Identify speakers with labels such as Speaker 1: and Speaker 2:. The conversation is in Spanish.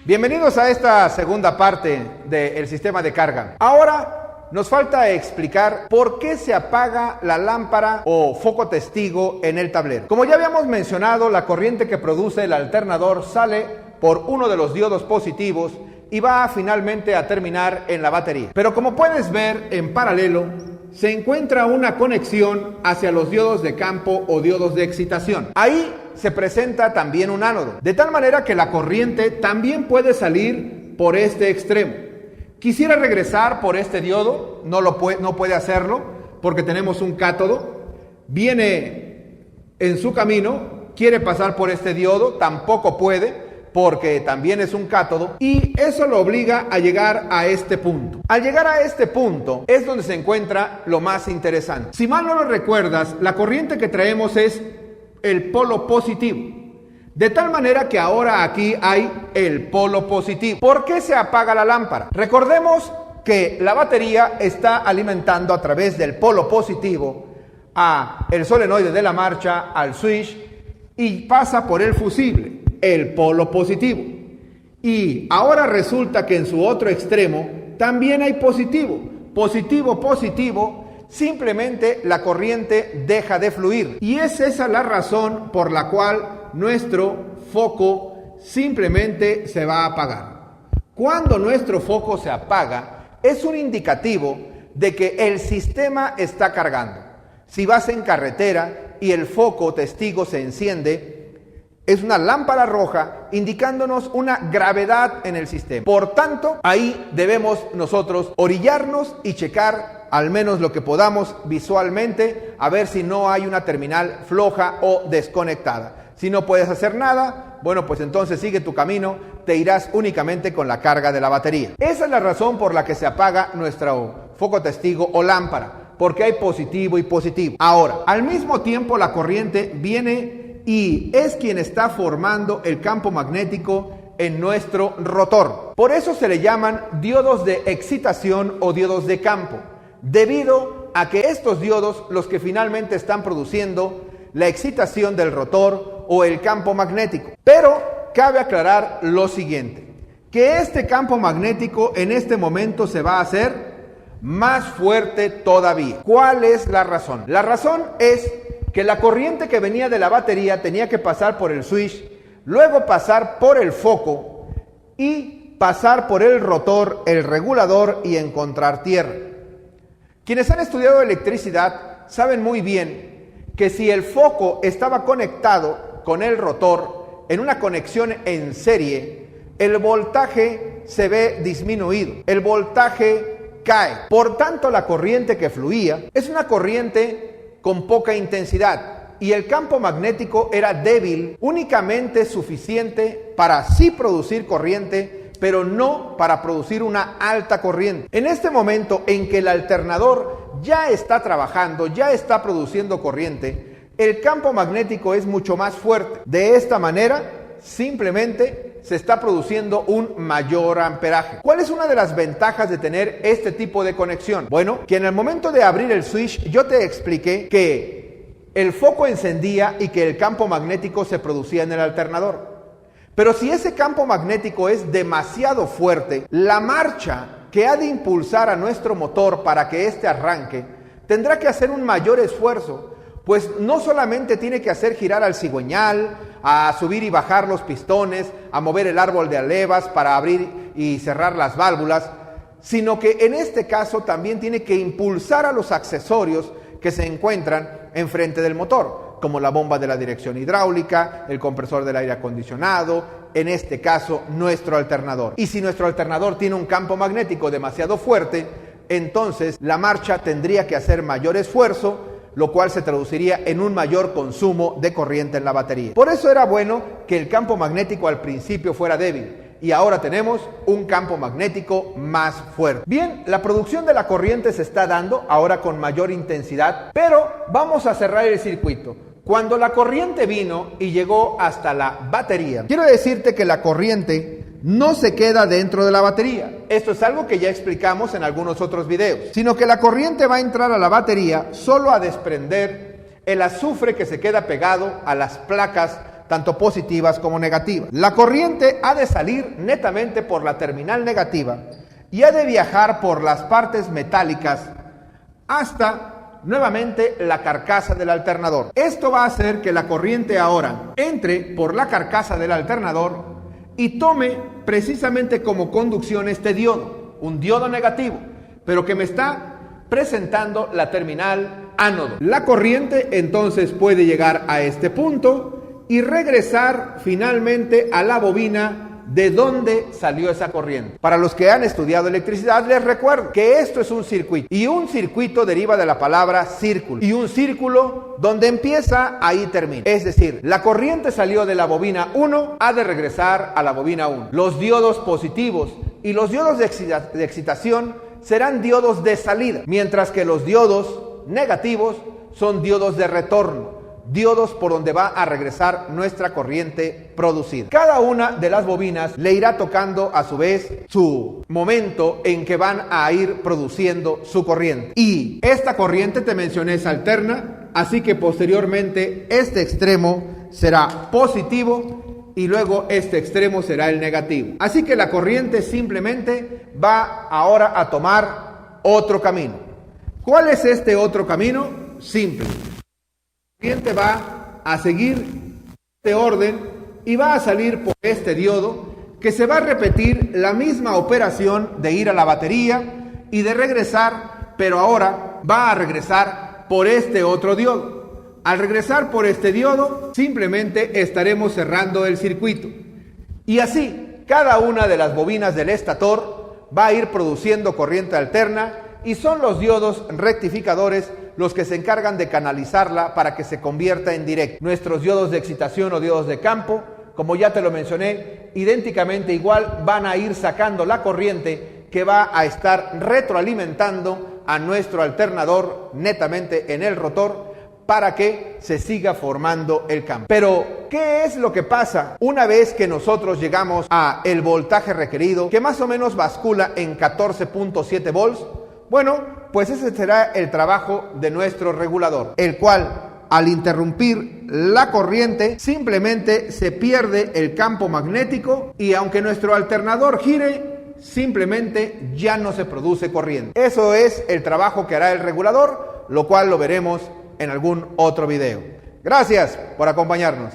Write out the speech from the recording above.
Speaker 1: Bienvenidos a esta segunda parte del sistema de carga. Ahora nos falta explicar por qué se apaga la lámpara o foco testigo en el tablero. Como ya habíamos mencionado, la corriente que produce el alternador sale por uno de los diodos positivos y va finalmente a terminar en la batería. Pero como puedes ver, en paralelo se encuentra una conexión hacia los diodos de campo o diodos de excitación. Ahí se presenta también un ánodo, de tal manera que la corriente también puede salir por este extremo. Quisiera regresar por este diodo, no puede hacerlo porque tenemos un cátodo. Viene en su camino, quiere pasar por este diodo, tampoco puede porque también es un cátodo, y eso lo obliga a llegar a este punto. Al llegar a este punto es donde se encuentra lo más interesante. Si mal no lo recuerdas, la corriente que traemos es el polo positivo. De tal manera que ahora aquí hay el polo positivo. ¿Por qué se apaga la lámpara? Recordemos que la batería está alimentando a través del polo positivo a el solenoide de la marcha, al switch, y pasa por el fusible, el polo positivo. Y ahora resulta que en su otro extremo también hay positivo. Positivo, positivo. Simplemente la corriente deja de fluir. Y es esa la razón por la cual nuestro foco simplemente se va a apagar. Cuando nuestro foco se apaga, es un indicativo de que el sistema está cargando. Si vas en carretera y el foco testigo se enciende, es una lámpara roja indicándonos una gravedad en el sistema. Por tanto, ahí debemos nosotros orillarnos y checar al menos lo que podamos visualmente, a ver si no hay una terminal floja o desconectada. Si no puedes hacer nada, bueno, pues entonces sigue tu camino, te irás únicamente con la carga de la batería. Esa es la razón por la que se apaga nuestro foco testigo o lámpara, porque hay positivo y positivo. Ahora, al mismo tiempo la corriente viene y es quien está formando el campo magnético en nuestro rotor. Por eso se le llaman diodos de excitación o diodos de campo, debido a que estos diodos los que finalmente están produciendo la excitación del rotor o el campo magnético. Pero cabe aclarar lo siguiente, que este campo magnético en este momento se va a hacer más fuerte todavía. ¿Cuál es la razón? La razón es que la corriente que venía de la batería tenía que pasar por el switch, luego pasar por el foco y pasar por el rotor, el regulador y encontrar tierra. Quienes han estudiado electricidad saben muy bien que si el foco estaba conectado con el rotor en una conexión en serie, el voltaje se ve disminuido, el voltaje cae. Por tanto, la corriente que fluía es una corriente con poca intensidad y el campo magnético era débil, únicamente suficiente para sí producir corriente, pero no para producir una alta corriente. En este momento en que el alternador ya está trabajando, ya está produciendo corriente, el campo magnético es mucho más fuerte. De esta manera, simplemente se está produciendo un mayor amperaje. ¿Cuál es una de las ventajas de tener este tipo de conexión? Bueno, que en el momento de abrir el switch yo te expliqué que el foco encendía y que el campo magnético se producía en el alternador. Pero si ese campo magnético es demasiado fuerte, la marcha que ha de impulsar a nuestro motor para que éste arranque tendrá que hacer un mayor esfuerzo, pues no solamente tiene que hacer girar al cigüeñal, a subir y bajar los pistones, a mover el árbol de alevas para abrir y cerrar las válvulas, sino que en este caso también tiene que impulsar a los accesorios que se encuentran enfrente del motor, como la bomba de la dirección hidráulica, el compresor del aire acondicionado, en este caso nuestro alternador. Y si nuestro alternador tiene un campo magnético demasiado fuerte, entonces la marcha tendría que hacer mayor esfuerzo, lo cual se traduciría en un mayor consumo de corriente en la batería. Por eso era bueno que el campo magnético al principio fuera débil y ahora tenemos un campo magnético más fuerte. Bien, la producción de la corriente se está dando ahora con mayor intensidad, pero vamos a cerrar el circuito. Cuando la corriente vino y llegó hasta la batería, quiero decirte que la corriente no se queda dentro de la batería. Esto es algo que ya explicamos en algunos otros videos, sino que la corriente va a entrar a la batería solo a desprender el azufre que se queda pegado a las placas tanto positivas como negativas. La corriente ha de salir netamente por la terminal negativa y ha de viajar por las partes metálicas hasta nuevamente la carcasa del alternador. Esto va a hacer que la corriente ahora entre por la carcasa del alternador y tome precisamente como conducción este diodo, un diodo negativo, pero que me está presentando la terminal ánodo. La corriente entonces puede llegar a este punto y regresar finalmente a la bobina de donde salió esa corriente. Para los que han estudiado electricidad, les recuerdo que esto es un circuito, y un circuito deriva de la palabra círculo, y un círculo donde empieza, ahí termina. Es decir, la corriente salió de la bobina 1, ha de regresar a la bobina 1. Los diodos positivos y los diodos de excitación serán diodos de salida, mientras que los diodos negativos son diodos de retorno, diodos por donde va a regresar nuestra corriente producida. Cada una de las bobinas le irá tocando a su vez su momento en que van a ir produciendo su corriente. Y esta corriente, te mencioné, es alterna, así que posteriormente este extremo será positivo y luego este extremo será el negativo. Así que la corriente simplemente va ahora a tomar otro camino. ¿Cuál es este otro camino? Simple. La corriente va a seguir este orden y va a salir por este diodo, que se va a repetir la misma operación de ir a la batería y de regresar, pero ahora va a regresar por este otro diodo. Al regresar por este diodo, simplemente estaremos cerrando el circuito. Y así, cada una de las bobinas del estator va a ir produciendo corriente alterna, y son los diodos rectificadores los que se encargan de canalizarla para que se convierta en directo. Nuestros diodos de excitación o diodos de campo, como ya te lo mencioné, idénticamente igual van a ir sacando la corriente que va a estar retroalimentando a nuestro alternador netamente en el rotor para que se siga formando el campo. Pero, ¿qué es lo que pasa una vez que nosotros llegamos a el voltaje requerido, que más o menos bascula en 14.7 volts? Bueno, pues ese será el trabajo de nuestro regulador, el cual, al interrumpir la corriente, simplemente se pierde el campo magnético y aunque nuestro alternador gire, simplemente ya no se produce corriente. Eso es el trabajo que hará el regulador, lo cual lo veremos en algún otro video. Gracias por acompañarnos.